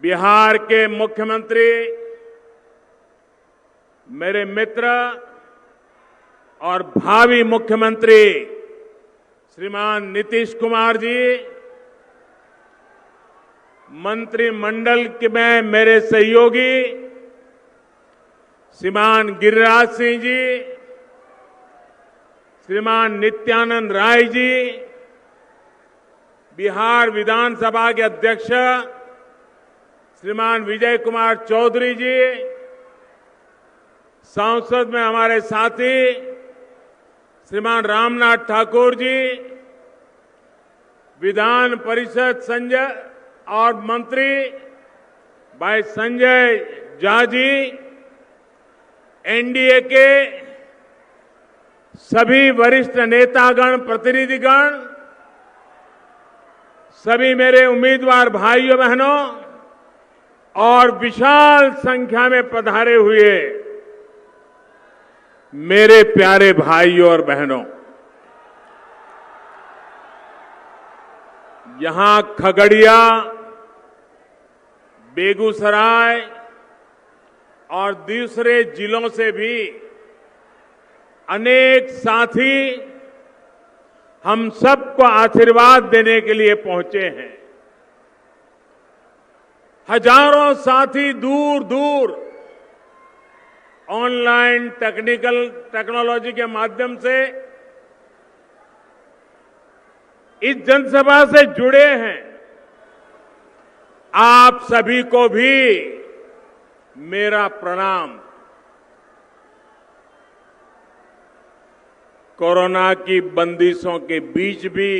बिहार के मुख्यमंत्री, मेरे मित्र और भावी मुख्यमंत्री श्रीमान नीतीश कुमार जी, मंत्रिमंडल में मेरे सहयोगी श्रीमान गिरिराज सिंह जी, श्रीमान नित्यानंद राय जी, बिहार विधानसभा के अध्यक्ष श्रीमान विजय कुमार चौधरी जी, संसद में हमारे साथी श्रीमान रामनाथ ठाकुर जी, विधान परिषद संजय और मंत्री भाई संजय झा जी, एनडीए के सभी वरिष्ठ नेतागण, प्रतिनिधिगण, सभी मेरे उम्मीदवार भाइयों बहनों और विशाल संख्या में पधारे हुए मेरे प्यारे भाइयों और बहनों, यहां खगड़िया, बेगूसराय और दूसरे जिलों से भी अनेक साथी हम सबको आशीर्वाद देने के लिए पहुंचे हैं। हजारों साथी दूर दूर ऑनलाइन टेक्नोलॉजी के माध्यम से इस जनसभा से जुड़े हैं। आप सभी को भी मेरा प्रणाम। कोरोना की बंदिशों के बीच भी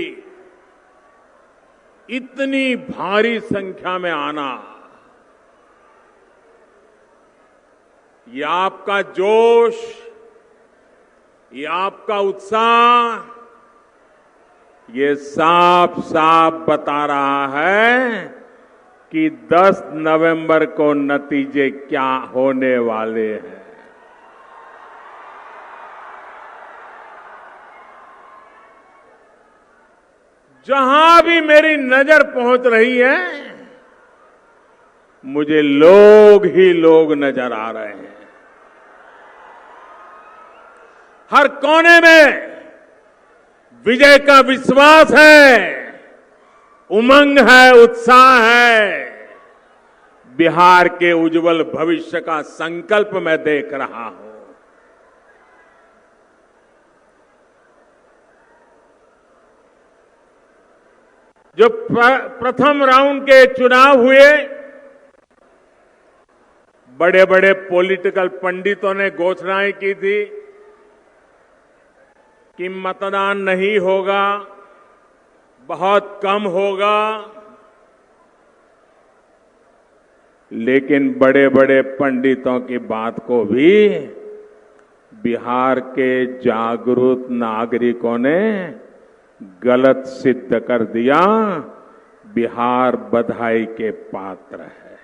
इतनी भारी संख्या में आना, ये आपका जोश, ये आपका उत्साह, ये साफ साफ बता रहा है कि 10 नवंबर को नतीजे क्या होने वाले हैं। जहां भी मेरी नजर पहुंच रही है, मुझे लोग ही लोग नजर आ रहे हैं। हर कोने में विजय का विश्वास है, उमंग है, उत्साह है। बिहार के उज्जवल भविष्य का संकल्प मैं देख रहा हूं। जो प्रथम राउंड के चुनाव हुए, बड़े बड़े पॉलिटिकल पंडितों ने घोषणाएं की थी कि मतदान नहीं होगा, बहुत कम होगा, लेकिन बड़े बड़े पंडितों की बात को भी बिहार के जागरूक नागरिकों ने गलत सिद्ध कर दिया। बिहार बधाई के पात्र है।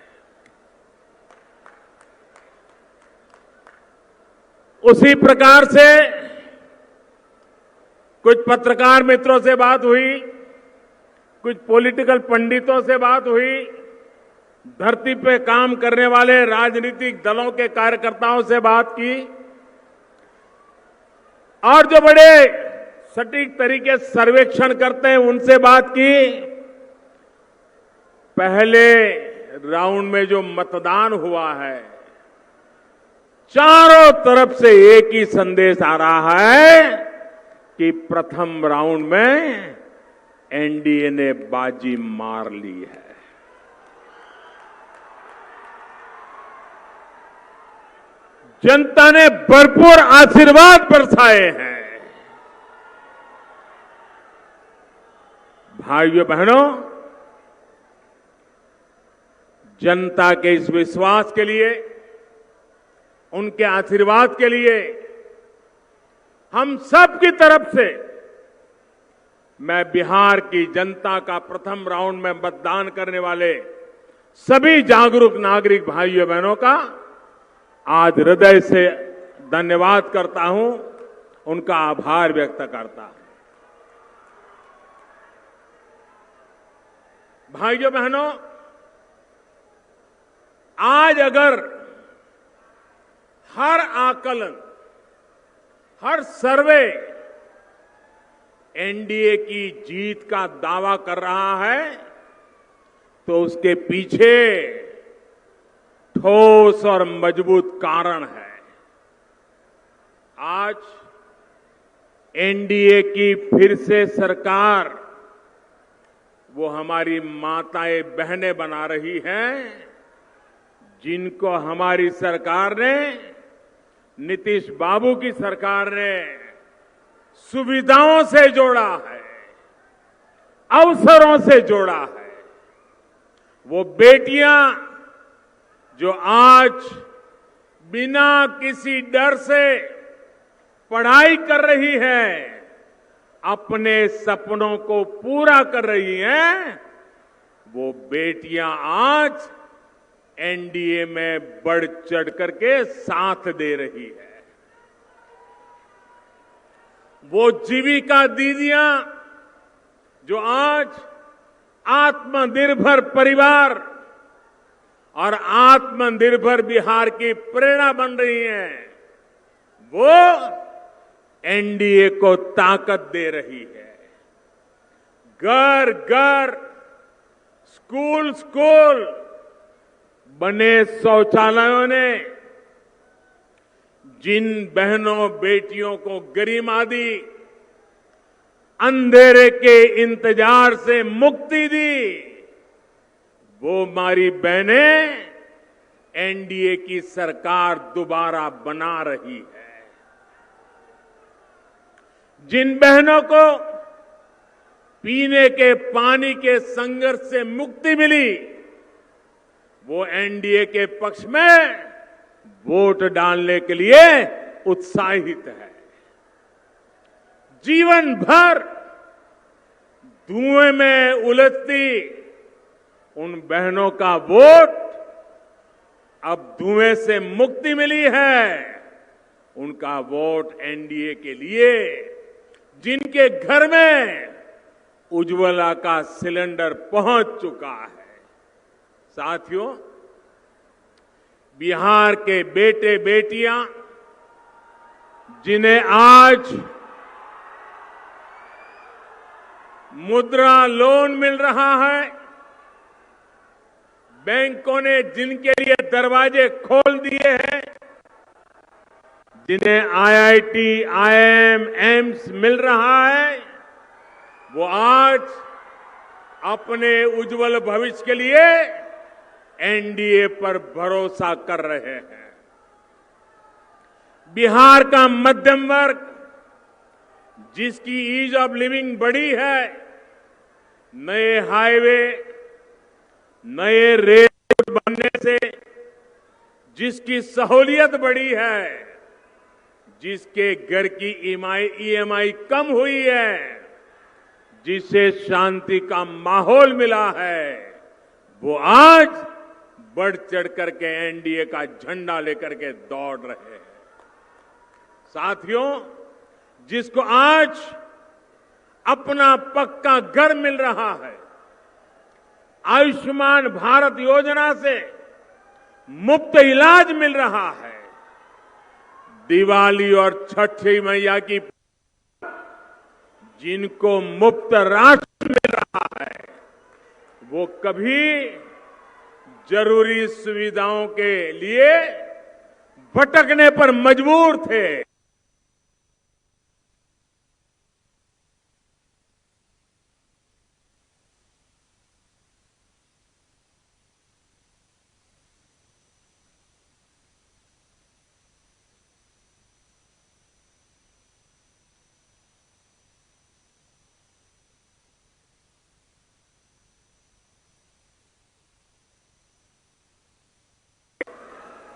उसी प्रकार से कुछ पत्रकार मित्रों से बात हुई, कुछ पॉलिटिकल पंडितों से बात हुई, धरती पे काम करने वाले राजनीतिक दलों के कार्यकर्ताओं से बात की, और जो बड़े सटीक तरीके से सर्वेक्षण करते हैं उनसे बात की। पहले राउंड में जो मतदान हुआ है, चारों तरफ से एक ही संदेश आ रहा है कि प्रथम राउंड में एनडीए ने बाजी मार ली है। जनता ने भरपूर आशीर्वाद बरसाए हैं। भाइयों बहनों, जनता के इस विश्वास के लिए, उनके आशीर्वाद के लिए हम सब की तरफ से मैं बिहार की जनता का प्रथम राउंड में मतदान करने वाले सभी जागरूक नागरिक भाइयों बहनों का आज हृदय से धन्यवाद करता हूं, उनका आभार व्यक्त करता हूं। भाइयों बहनों, आज अगर हर आकलन, हर सर्वे एनडीए की जीत का दावा कर रहा है तो उसके पीछे ठोस और मजबूत कारण है। आज एनडीए की फिर से सरकार वो हमारी माताएं बहनें बना रही हैं जिनको हमारी सरकार ने, नीतीश बाबू की सरकार ने सुविधाओं से जोड़ा है, अवसरों से जोड़ा है। वो बेटियां जो आज बिना किसी डर से पढ़ाई कर रही हैं, अपने सपनों को पूरा कर रही हैं, वो बेटियां आज एनडीए में बढ़ चढ़ करके साथ दे रही है। वो जीविका दीदियां जो आज आत्मनिर्भर परिवार और आत्मनिर्भर बिहार की प्रेरणा बन रही हैं, वो एनडीए को ताकत दे रही है। घर घर, स्कूल स्कूल बने शौचालयों ने जिन बहनों बेटियों को गरिमा दी, अंधेरे के इंतजार से मुक्ति दी, वो हमारी बहनें एनडीए की सरकार दोबारा बना रही है। जिन बहनों को पीने के पानी के संघर्ष से मुक्ति मिली, वो एनडीए के पक्ष में वोट डालने के लिए उत्साहित है। जीवन भर धुएं में उलझती उन बहनों का वोट अब धुएं से मुक्ति मिली है, उनका वोट एनडीए के लिए। जिनके घर में उज्ज्वला का सिलेंडर पहुंच चुका है। साथियों, बिहार के बेटे बेटियां जिन्हें आज मुद्रा लोन मिल रहा है, बैंकों ने जिनके लिए दरवाजे खोल दिए हैं, जिन्हें आईआईटी, आईआईएम, एम्स मिल रहा है, वो आज अपने उज्जवल भविष्य के लिए एनडीए पर भरोसा कर रहे हैं। बिहार का मध्यम वर्ग जिसकी ईज ऑफ लिविंग बढ़ी है, नए हाईवे, नए रेल बनने से जिसकी सहूलियत बढ़ी है, जिसके घर की ईएमआई कम हुई है, जिसे शांति का माहौल मिला है, वो आज बढ़ चढ़ करके एनडीए का झंडा लेकर के दौड़ रहे हैं। साथियों, जिसको आज अपना पक्का घर मिल रहा है, आयुष्मान भारत योजना से मुफ्त इलाज मिल रहा है, दिवाली और छठी मैया की जिनको मुफ्त राशन मिल रहा है, वो कभी जरूरी सुविधाओं के लिए भटकने पर मजबूर थे।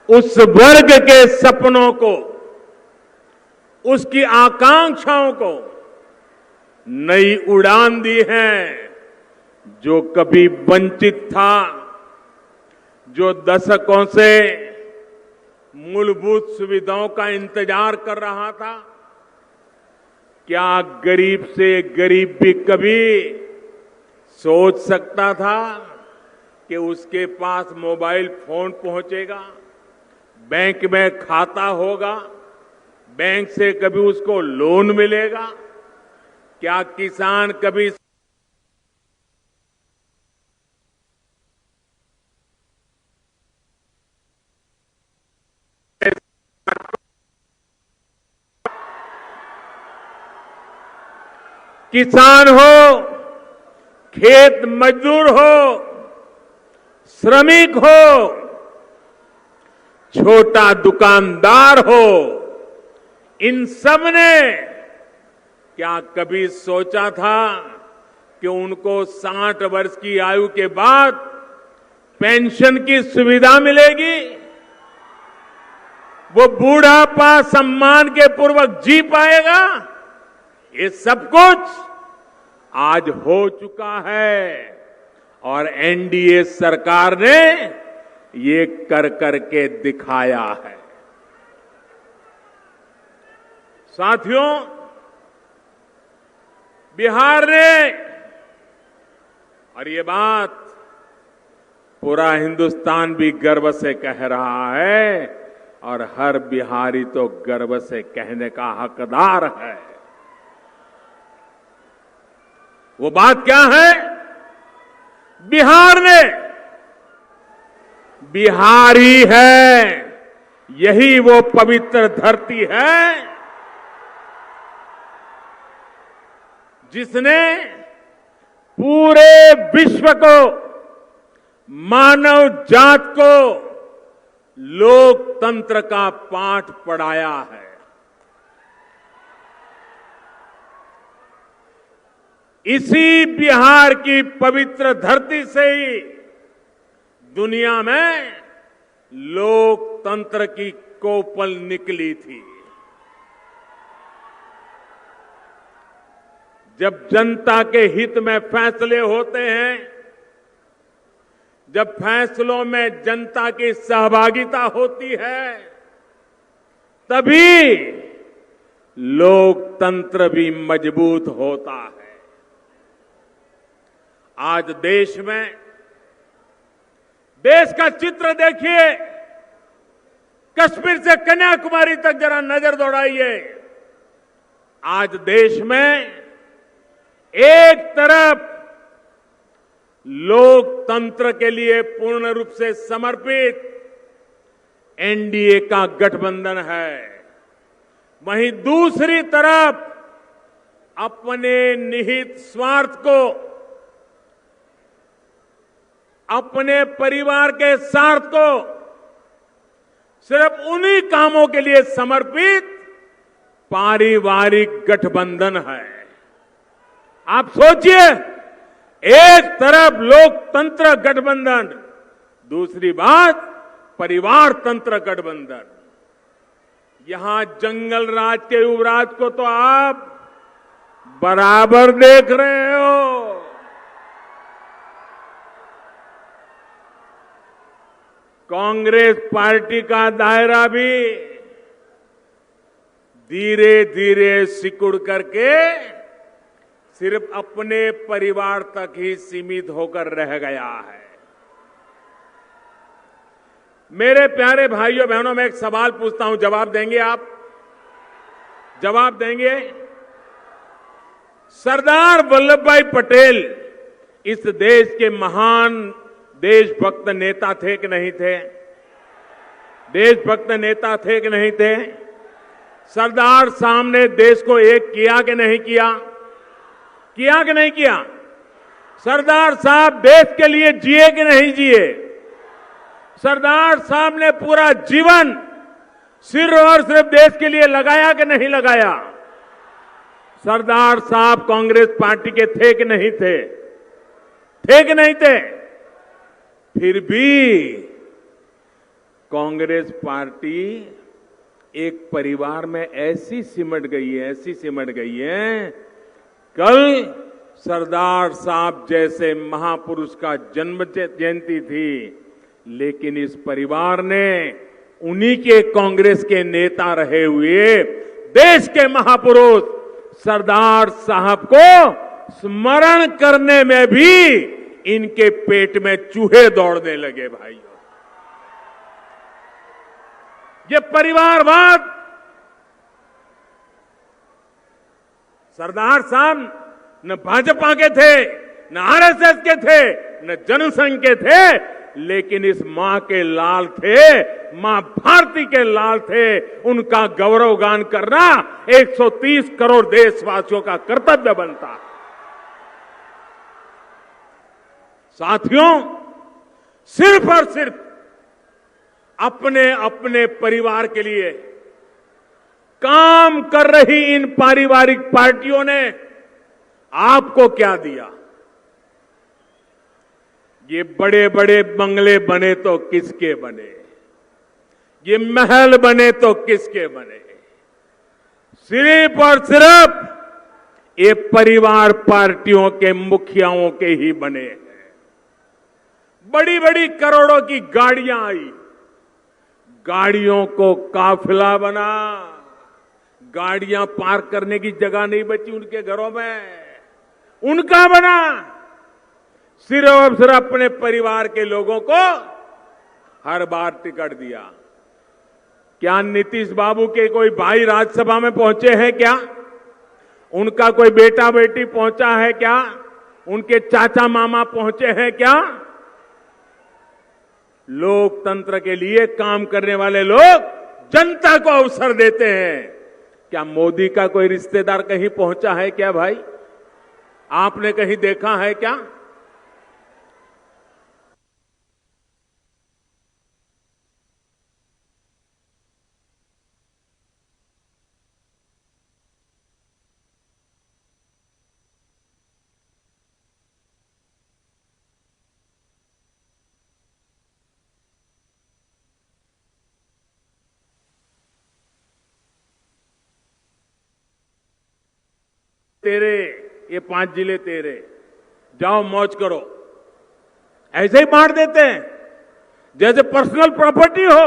उस वर्ग के सपनों को, उसकी आकांक्षाओं को नई उड़ान दी है। जो कभी वंचित था, जो दशकों से मूलभूत सुविधाओं का इंतजार कर रहा था, क्या गरीब से गरीब भी कभी सोच सकता था कि उसके पास मोबाइल फोन पहुंचेगा, बैंक में खाता होगा, बैंक से कभी उसको लोन मिलेगा? क्या किसान कभी किसान हो, खेत मजदूर हो, श्रमिक हो, छोटा दुकानदार हो, इन सब ने क्या कभी सोचा था कि उनको 60 वर्ष की आयु के बाद पेंशन की सुविधा मिलेगी? वो बूढ़ापा सम्मान के पूर्वक जी पाएगा? ये सब कुछ आज हो चुका है और एनडीए सरकार ने ये कर करके दिखाया है। साथियों, बिहार ने, और ये बात पूरा हिंदुस्तान भी गर्व से कह रहा है और हर बिहारी तो गर्व से कहने का हकदार है। वो बात क्या है? बिहार ने, बिहार ही है, यही वो पवित्र धरती है जिसने पूरे विश्व को, मानव जात को लोकतंत्र का पाठ पढ़ाया है। इसी बिहार की पवित्र धरती से ही दुनिया में लोकतंत्र की कोपल निकली थी। जब जनता के हित में फैसले होते हैं, जब फैसलों में जनता की सहभागिता होती है, तभी लोकतंत्र भी मजबूत होता है। आज देश में, देश का चित्र देखिए, कश्मीर से कन्याकुमारी तक जरा नजर दौड़ाइए। आज देश में एक तरफ लोकतंत्र के लिए पूर्ण रूप से समर्पित एनडीए का गठबंधन है, वहीं दूसरी तरफ अपने निहित स्वार्थ को, अपने परिवार के स्वार्थ को, सिर्फ उन्हीं कामों के लिए समर्पित पारिवारिक गठबंधन है। आप सोचिए, एक तरफ लोकतंत्र गठबंधन, दूसरी बात परिवार तंत्र गठबंधन। यहां जंगल राज के युवराज को तो आप बराबर देख रहे हो। कांग्रेस पार्टी का दायरा भी धीरे धीरे सिकुड़ करके सिर्फ अपने परिवार तक ही सीमित होकर रह गया है। मेरे प्यारे भाइयों बहनों, मैं एक सवाल पूछता हूं, जवाब देंगे आप? जवाब देंगे? सरदार वल्लभ भाई पटेल इस देश के महान देशभक्त नेता थे कि नहीं थे? देशभक्त नेता थे कि नहीं थे? सरदार साहब ने देश को एक किया कि नहीं किया? किया कि नहीं किया? सरदार साहब देश के लिए जिए कि नहीं जिए? सरदार साहब ने पूरा जीवन सिर्फ और सिर्फ देश के लिए लगाया कि नहीं लगाया? सरदार साहब कांग्रेस पार्टी के थे कि नहीं थे? थे कि नहीं थे? फिर भी कांग्रेस पार्टी एक परिवार में ऐसी सिमट गई है, ऐसी सिमट गई है। कल सरदार साहब जैसे महापुरुष का जन्म जयंती थी, लेकिन इस परिवार ने उन्हीं के कांग्रेस के नेता रहे हुए देश के महापुरुष सरदार साहब को स्मरण करने में भी इनके पेट में चूहे दौड़ने लगे भाइयों। ये परिवारवाद सरदार साहब न भाजपा के थे, न आरएसएस के थे, न जनसंघ के थे, लेकिन इस मां के लाल थे, मां भारती के लाल थे। उनका गौरवगान करना 130 करोड़ देशवासियों का कर्तव्य बनता है। साथियों, सिर्फ और सिर्फ अपने अपने परिवार के लिए काम कर रही इन पारिवारिक पार्टियों ने आपको क्या दिया? ये बड़े बड़े बंगले बने तो किसके बने? ये महल बने तो किसके बने? सिर्फ और सिर्फ ये परिवार पार्टियों के मुखियाओं के ही बने हैं। बड़ी बड़ी करोड़ों की गाड़ियां आई, गाड़ियों को काफिला बना, गाड़ियां पार्क करने की जगह नहीं बची उनके घरों में, उनका बना। सिर्फ और सिर्फ अपने परिवार के लोगों को हर बार टिकट दिया। क्या नीतीश बाबू के कोई भाई राज्यसभा में पहुंचे हैं क्या? उनका कोई बेटा बेटी पहुंचा है क्या? उनके चाचा मामा पहुंचे हैं क्या? लोकतंत्र के लिए काम करने वाले लोग जनता को अवसर देते हैं। क्या मोदी का कोई रिश्तेदार कहीं पहुंचा है क्या भाई? आपने कहीं देखा है क्या? तेरे ये 5 जिले तेरे, जाओ मौज करो, ऐसे ही बांट देते हैं जैसे पर्सनल प्रॉपर्टी हो।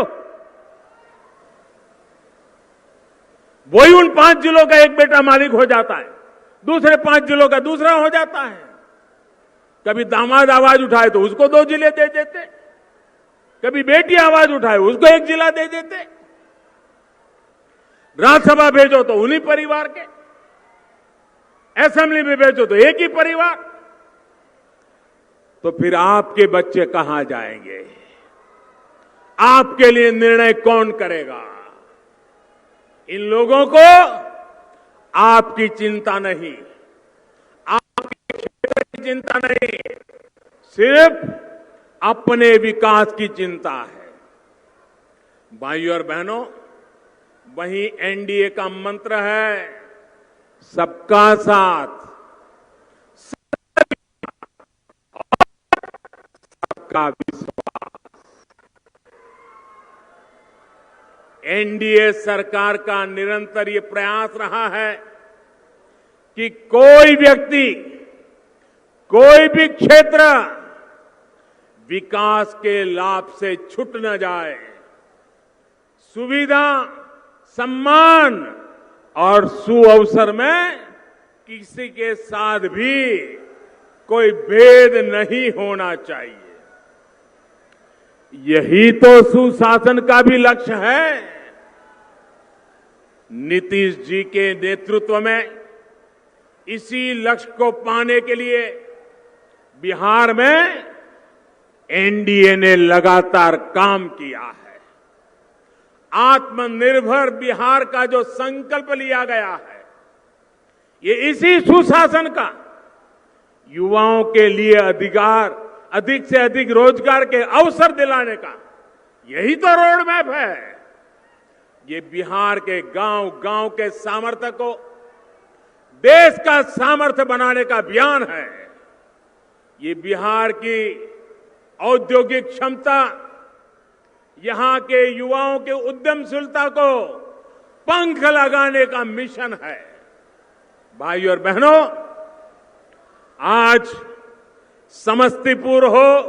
वही उन 5 जिलों का एक बेटा मालिक हो जाता है, दूसरे 5 जिलों का दूसरा हो जाता है। कभी दामाद आवाज उठाए तो उसको 2 जिले दे देते, कभी बेटी आवाज उठाए उसको 1 जिला दे देते। राज्यसभा भेजो तो उन्हीं परिवार के, असेंबली में भेजो तो एक ही परिवार। तो फिर आपके बच्चे कहां जाएंगे? आपके लिए निर्णय कौन करेगा? इन लोगों को आपकी चिंता नहीं, आपके क्षेत्र की चिंता नहीं, सिर्फ अपने विकास की चिंता है। भाइयों और बहनों, वहीं एनडीए का मंत्र है सबका साथ, सबका विश्वास। एनडीए सरकार का निरंतर ये प्रयास रहा है कि कोई व्यक्ति, कोई भी क्षेत्र विकास के लाभ से छूट न जाए। सुविधा, सम्मान और सुअवसर में किसी के साथ भी कोई भेद नहीं होना चाहिए। यही तो सुशासन का भी लक्ष्य है। नीतीश जी के नेतृत्व में इसी लक्ष्य को पाने के लिए बिहार में एनडीए ने लगातार काम किया है। आत्मनिर्भर बिहार का जो संकल्प लिया गया है, ये इसी सुशासन का युवाओं के लिए अधिक से अधिक रोजगार के अवसर दिलाने का यही तो रोड मैप है। ये बिहार के गांव-गांव के सामर्थ्य को देश का सामर्थ्य बनाने का अभियान है। ये बिहार की औद्योगिक क्षमता, यहां के युवाओं के उद्यमशीलता को पंख लगाने का मिशन है। भाइयों और बहनों, आज समस्तीपुर हो,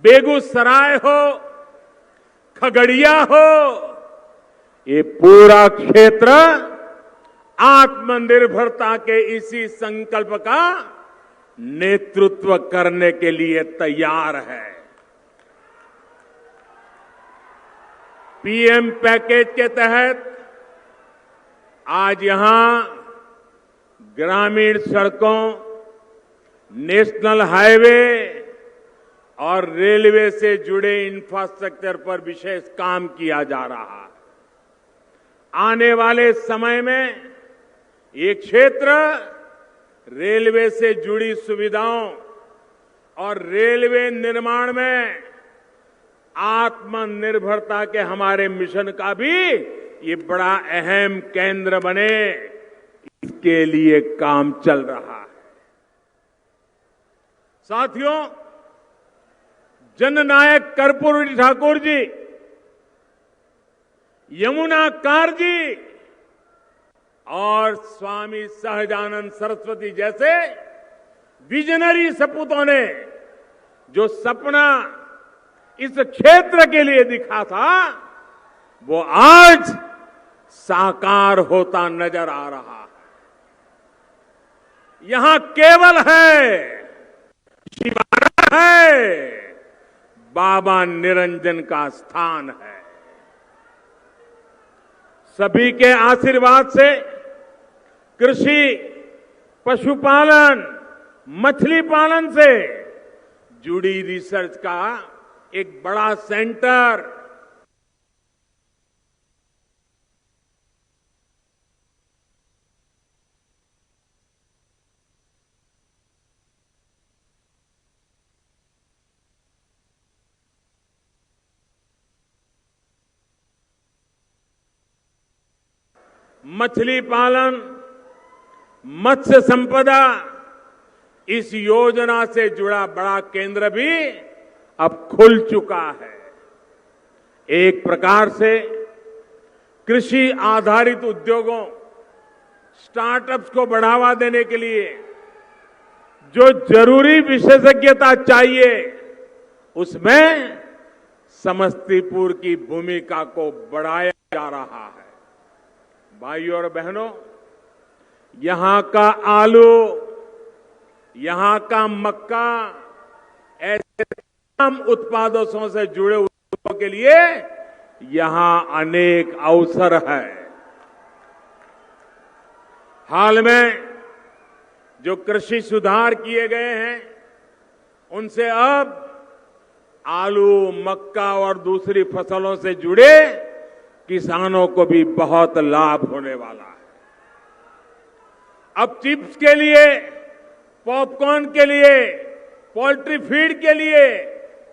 बेगूसराय हो, खगड़िया हो, ये पूरा क्षेत्र आत्मनिर्भरता के इसी संकल्प का नेतृत्व करने के लिए तैयार है। पीएम पैकेज के तहत आज यहां ग्रामीण सड़कों, नेशनल हाईवे और रेलवे से जुड़े इंफ्रास्ट्रक्चर पर विशेष काम किया जा रहा है। आने वाले समय में ये क्षेत्र रेलवे से जुड़ी सुविधाओं और रेलवे निर्माण में आत्मनिर्भरता के हमारे मिशन का भी ये बड़ा अहम केंद्र बने, इसके लिए काम चल रहा है। साथियों, जननायक कर्पूरी ठाकुर जी, यमुना कार जी और स्वामी सहजानंद सरस्वती जैसे विजनरी सपूतों ने जो सपना इस क्षेत्र के लिए दिखा था, वो आज साकार होता नजर आ रहा है। यहां केवल है, शिवाना है, बाबा निरंजन का स्थान है। सभी के आशीर्वाद से कृषि, पशुपालन, मछली पालन से जुड़ी रिसर्च का एक बड़ा सेंटर मछली पालन, मत्स्य संपदा, इस योजना से जुड़ा बड़ा केंद्र भी अब खुल चुका है। एक प्रकार से कृषि आधारित उद्योगों, स्टार्टअप्स को बढ़ावा देने के लिए जो जरूरी विशेषज्ञता चाहिए, उसमें समस्तीपुर की भूमिका को बढ़ाया जा रहा है। भाइयों और बहनों, यहां का आलू, यहां का मक्का, ऐसे तमाम उत्पादों से जुड़े उद्योगों के लिए यहां अनेक अवसर है। हाल में जो कृषि सुधार किए गए हैं, उनसे अब आलू, मक्का और दूसरी फसलों से जुड़े किसानों को भी बहुत लाभ होने वाला है। अब चिप्स के लिए, पॉपकॉर्न के लिए, पोल्ट्री फीड के लिए,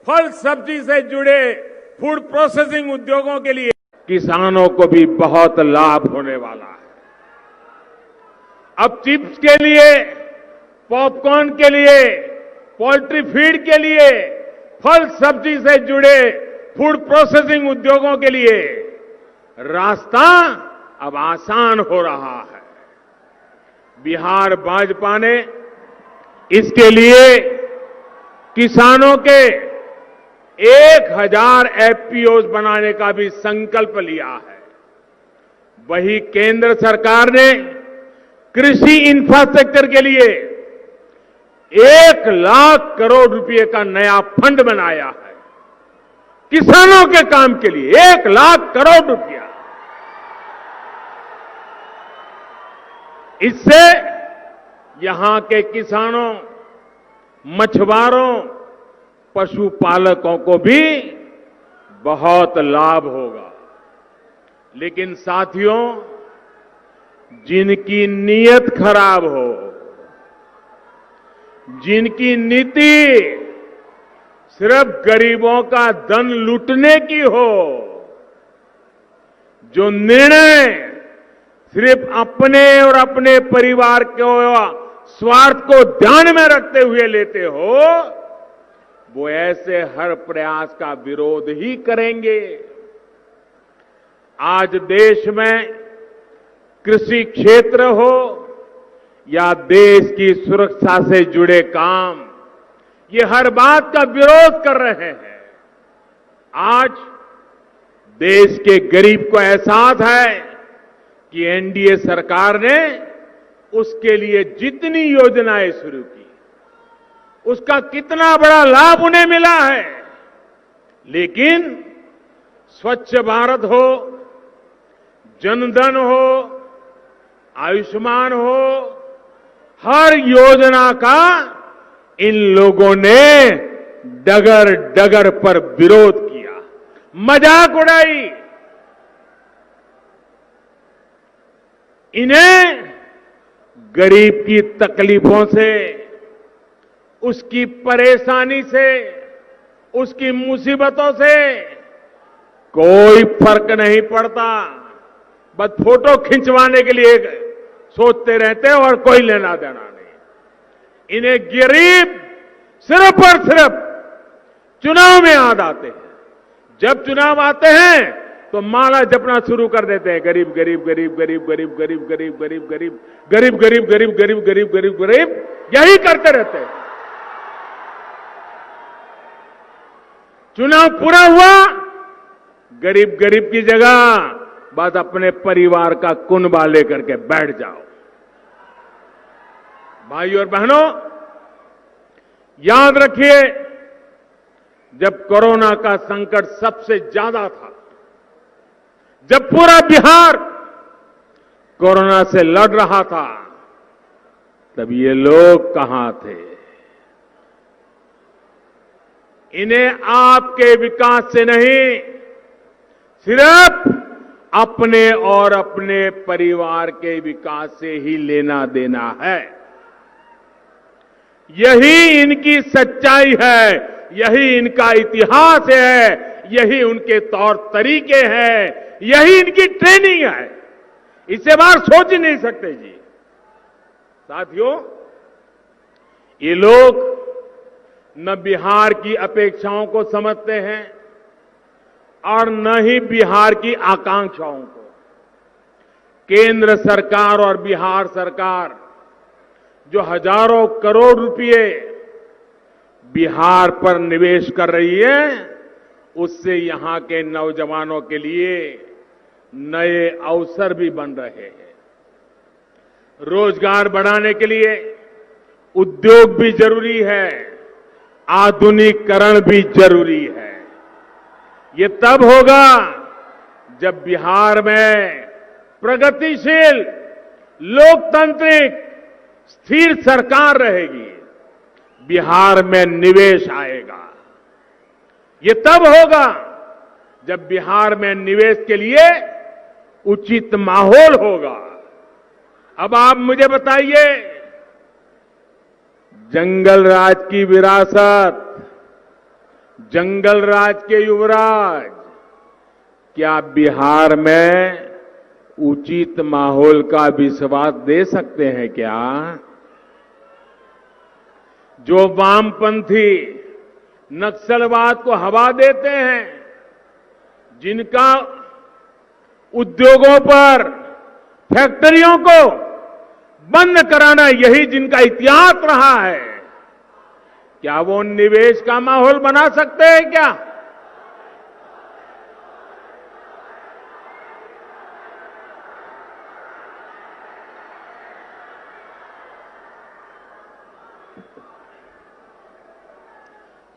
फल सब्जी से जुड़े फूड प्रोसेसिंग उद्योगों के लिए किसानों को भी बहुत लाभ होने वाला है। अब चिप्स के लिए, पॉपकॉर्न के लिए, पोल्ट्री फीड के लिए, फल सब्जी से जुड़े फूड प्रोसेसिंग उद्योगों के लिए रास्ता अब आसान हो रहा है। बिहार भाजपा ने इसके लिए किसानों के 1000 एफपीओज बनाने का भी संकल्प लिया है। वही केंद्र सरकार ने कृषि इंफ्रास्ट्रक्चर के लिए 1 लाख करोड़ रुपए का नया फंड बनाया है। किसानों के काम के लिए 1 लाख करोड़ रुपया। इससे यहां के किसानों, मछुआरों, पशुपालकों को भी बहुत लाभ होगा। लेकिन साथियों, जिनकी नीयत खराब हो, जिनकी नीति सिर्फ गरीबों का धन लूटने की हो, जो निर्णय सिर्फ अपने और अपने परिवार को स्वार्थ को ध्यान में रखते हुए लेते हो, वो ऐसे हर प्रयास का विरोध ही करेंगे। आज देश में कृषि क्षेत्र हो या देश की सुरक्षा से जुड़े काम, ये हर बात का विरोध कर रहे हैं। आज देश के गरीब को एहसास है कि एनडीए सरकार ने उसके लिए जितनी योजनाएं शुरू की, उसका कितना बड़ा लाभ उन्हें मिला है। लेकिन स्वच्छ भारत हो, जनधन हो, आयुष्मान हो, हर योजना का इन लोगों ने डगर डगर पर विरोध किया, मजाक उड़ाई। इन्हें गरीब की तकलीफों से, उसकी परेशानी से, उसकी मुसीबतों से कोई फर्क नहीं पड़ता। बस फोटो खिंचवाने के लिए सोचते रहते हैं और कोई लेना देना नहीं। इन्हें गरीब सिर्फ और सिर्फ चुनाव में याद आते हैं। जब चुनाव आते हैं तो माला जपना शुरू कर देते हैं, गरीब गरीब गरीब गरीब गरीब गरीब गरीब गरीब गरीब गरीब गरीब गरीब गरीब गरीब गरीब गरीब, यही करते रहते हैं। चुनाव पूरा हुआ, गरीब गरीब की जगह बस अपने परिवार का कुनबा लेकर के बैठ जाओ। भाइयों और बहनों, याद रखिए, जब कोरोना का संकट सबसे ज्यादा था, जब पूरा बिहार कोरोना से लड़ रहा था, तब ये लोग कहां थे? इन्हें आपके विकास से नहीं, सिर्फ अपने और अपने परिवार के विकास से ही लेना देना है। यही इनकी सच्चाई है, यही इनका इतिहास है, यही उनके तौर तरीके हैं, यही इनकी ट्रेनिंग है। इससे बाहर सोच ही नहीं सकते जी। साथियों, ये लोग न बिहार की अपेक्षाओं को समझते हैं और न ही बिहार की आकांक्षाओं को। केंद्र सरकार और बिहार सरकार जो हजारों करोड़ रुपए बिहार पर निवेश कर रही है, उससे यहां के नौजवानों के लिए नए अवसर भी बन रहे हैं। रोजगार बढ़ाने के लिए उद्योग भी जरूरी है, आधुनिकीकरण भी जरूरी है। ये तब होगा जब बिहार में प्रगतिशील, लोकतांत्रिक, स्थिर सरकार रहेगी, बिहार में निवेश आएगा। ये तब होगा जब बिहार में निवेश के लिए उचित माहौल होगा। अब आप मुझे बताइए, जंगल राज की विरासत, जंगल राज के युवराज, क्या बिहार में उचित माहौल का विश्वास दे सकते हैं क्या? जो वामपंथी नक्सलवाद को हवा देते हैं, जिनका उद्योगों पर, फैक्ट्रियों को बंद कराना यही जिनका इतिहास रहा है, क्या वो निवेश का माहौल बना सकते हैं क्या?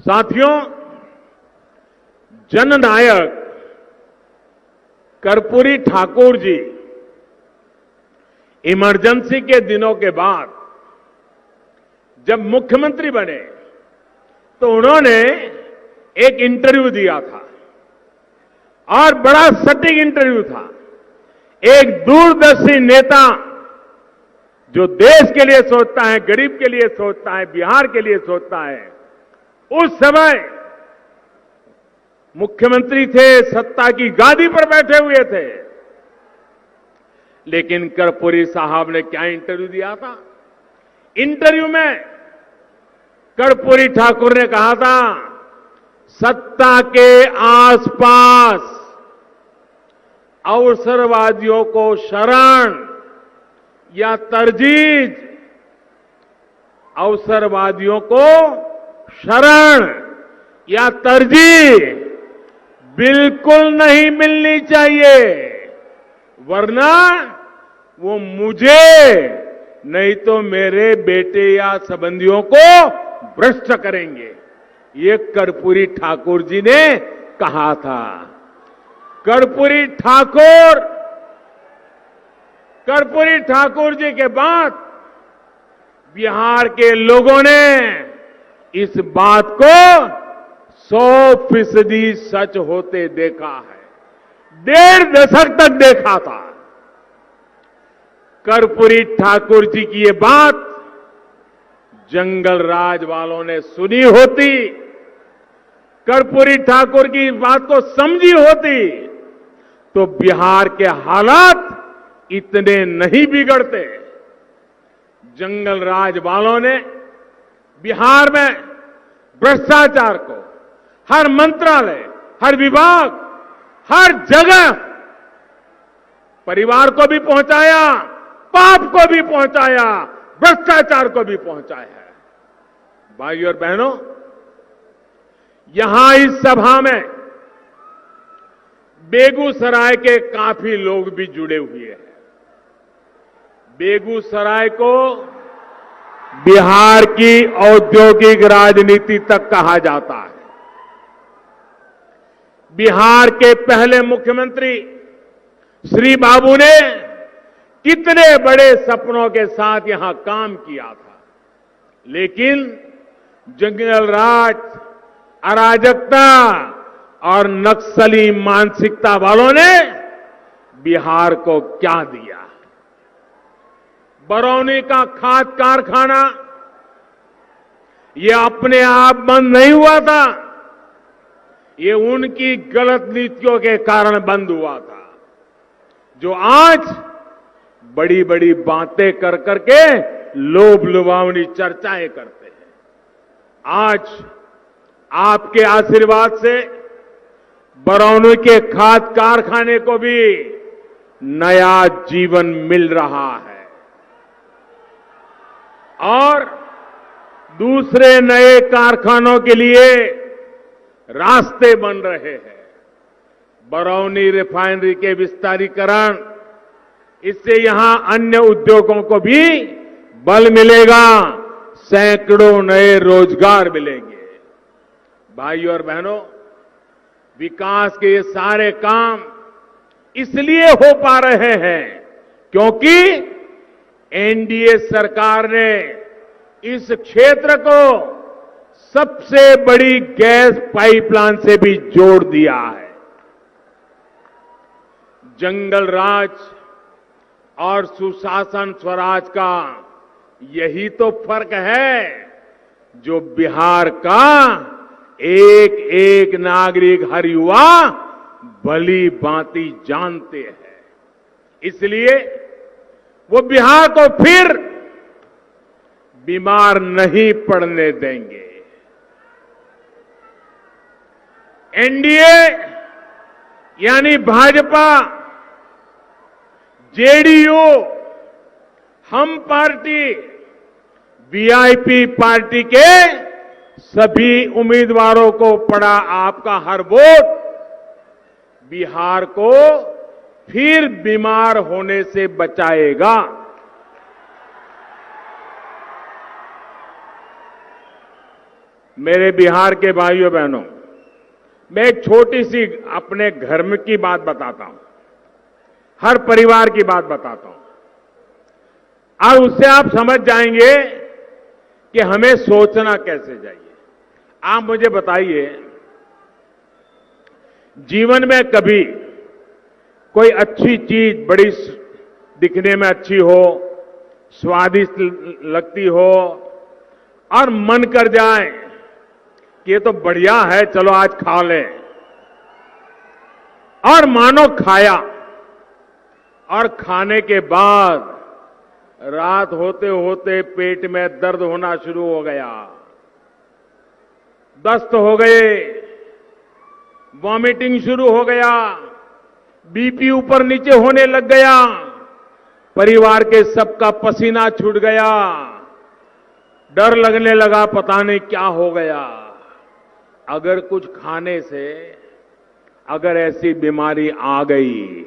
साथियों, जननायक कर्पूरी ठाकुर जी इमरजेंसी के दिनों के बाद जब मुख्यमंत्री बने तो उन्होंने एक इंटरव्यू दिया था और बड़ा सटीक इंटरव्यू था। एक दूरदर्शी नेता जो देश के लिए सोचता है, गरीब के लिए सोचता है, बिहार के लिए सोचता है, उस समय मुख्यमंत्री थे, सत्ता की गादी पर बैठे हुए थे, लेकिन कर्पूरी साहब ने क्या इंटरव्यू दिया था? इंटरव्यू में कर्पूरी ठाकुर ने कहा था, सत्ता के आसपास अवसरवादियों को शरण या तरजीह, अवसरवादियों को शरण या तरजीह बिल्कुल नहीं मिलनी चाहिए, वरना वो मुझे नहीं तो मेरे बेटे या संबंधियों को भ्रष्ट करेंगे, ये कर्पूरी ठाकुर जी ने कहा था। कर्पूरी ठाकुर जी के बाद बिहार के लोगों ने इस बात को 100% सच होते देखा है। 1.5 दशक तक देखा था। कर्पूरी ठाकुर जी की ये बात जंगल राज वालों ने सुनी होती, कर्पूरी ठाकुर की बात को समझी होती, तो बिहार के हालात इतने नहीं बिगड़ते। जंगल राज वालों ने बिहार में भ्रष्टाचार को हर मंत्रालय, हर विभाग, हर जगह परिवार को भी पहुंचाया, पाप को भी पहुंचाया, भ्रष्टाचार को भी पहुंचाया है। भाइयों और बहनों, यहां इस सभा में बेगूसराय के काफी लोग भी जुड़े हुए हैं। बेगूसराय को बिहार की औद्योगिक राजनीति तक कहा जाता है। बिहार के पहले मुख्यमंत्री श्री बाबू ने कितने बड़े सपनों के साथ यहां काम किया था, लेकिन जंगल राज, अराजकता और नक्सली मानसिकता वालों ने बिहार को क्या दिया। बरौनी का खाद कारखाना ये अपने आप बंद नहीं हुआ था, ये उनकी गलत नीतियों के कारण बंद हुआ था, जो आज बड़ी बड़ी बातें कर करके लोभ लुभावनी चर्चाएं करते हैं। आज आपके आशीर्वाद से बरौनी के खाद कारखाने को भी नया जीवन मिल रहा है और दूसरे नए कारखानों के लिए रास्ते बन रहे हैं। बरौनी रिफाइनरी के विस्तारीकरण, इससे यहां अन्य उद्योगों को भी बल मिलेगा, सैकड़ों नए रोजगार मिलेंगे। भाइयों और बहनों, विकास के ये सारे काम इसलिए हो पा रहे हैं क्योंकि एनडीए सरकार ने इस क्षेत्र को सबसे बड़ी गैस पाइपलाइन से भी जोड़ दिया है। जंगल राज और सुशासन स्वराज का यही तो फर्क है जो बिहार का एक एक नागरिक, हर युवा भली भांति जानते हैं। इसलिए वो बिहार को फिर बीमार नहीं पड़ने देंगे। एनडीए यानी भाजपा, जेडीयू, हम पार्टी, वीआईपी पार्टी के सभी उम्मीदवारों को पड़ा आपका हर वोट बिहार को फिर बीमार होने से बचाएगा। मेरे बिहार के भाइयों बहनों, मैं एक छोटी सी अपने घर में की बात बताता हूं, हर परिवार की बात बताता हूं और उससे आप समझ जाएंगे कि हमें सोचना कैसे चाहिए। आप मुझे बताइए, जीवन में कभी कोई अच्छी चीज बड़ी दिखने में अच्छी हो, स्वादिष्ट लगती हो और मन कर जाए कि ये तो बढ़िया है, चलो आज खा लें, और मानो खाया और खाने के बाद रात होते होते पेट में दर्द होना शुरू हो गया, दस्त हो गए, वॉमिटिंग शुरू हो गया, बीपी ऊपर नीचे होने लग गया, परिवार के सबका पसीना छूट गया, डर लगने लगा पता नहीं क्या हो गया। अगर कुछ खाने से अगर ऐसी बीमारी आ गई,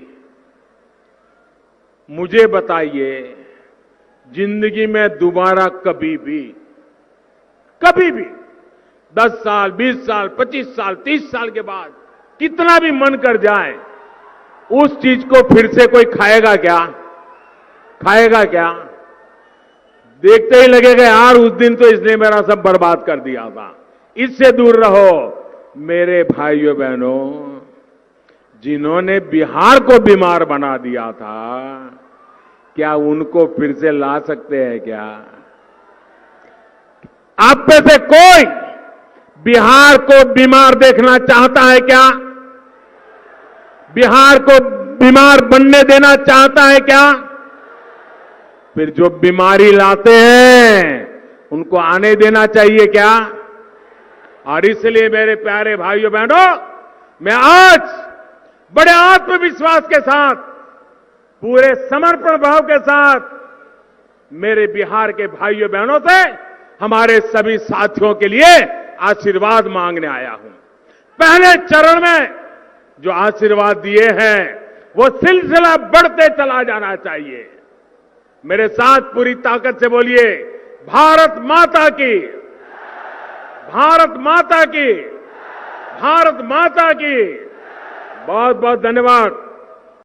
मुझे बताइए जिंदगी में दोबारा कभी भी कभी भी 10 साल, 20 साल, 25 साल, 30 साल के बाद कितना भी मन कर जाए, उस चीज को फिर से कोई खाएगा क्या? खाएगा क्या? देखते ही लगेगा यार उस दिन तो इसने मेरा सब बर्बाद कर दिया था। इससे दूर रहो मेरे भाइयों बहनों। जिन्होंने बिहार को बीमार बना दिया था, क्या उनको फिर से ला सकते हैं क्या? आप में से कोई बिहार को बीमार देखना चाहता है क्या? बिहार को बीमार बनने देना चाहता है क्या? फिर जो बीमारी लाते हैं उनको आने देना चाहिए क्या? और इसलिए मेरे प्यारे भाइयों बहनों, मैं आज बड़े आत्मविश्वास के साथ, पूरे समर्पण भाव के साथ मेरे बिहार के भाइयों बहनों से, हमारे सभी साथियों के लिए आशीर्वाद मांगने आया हूं। पहले चरण में जो आशीर्वाद दिए हैं वो सिलसिला बढ़ते चला जाना चाहिए। मेरे साथ पूरी ताकत से बोलिए, भारत माता की, भारत माता की, भारत माता की। बहुत बहुत धन्यवाद।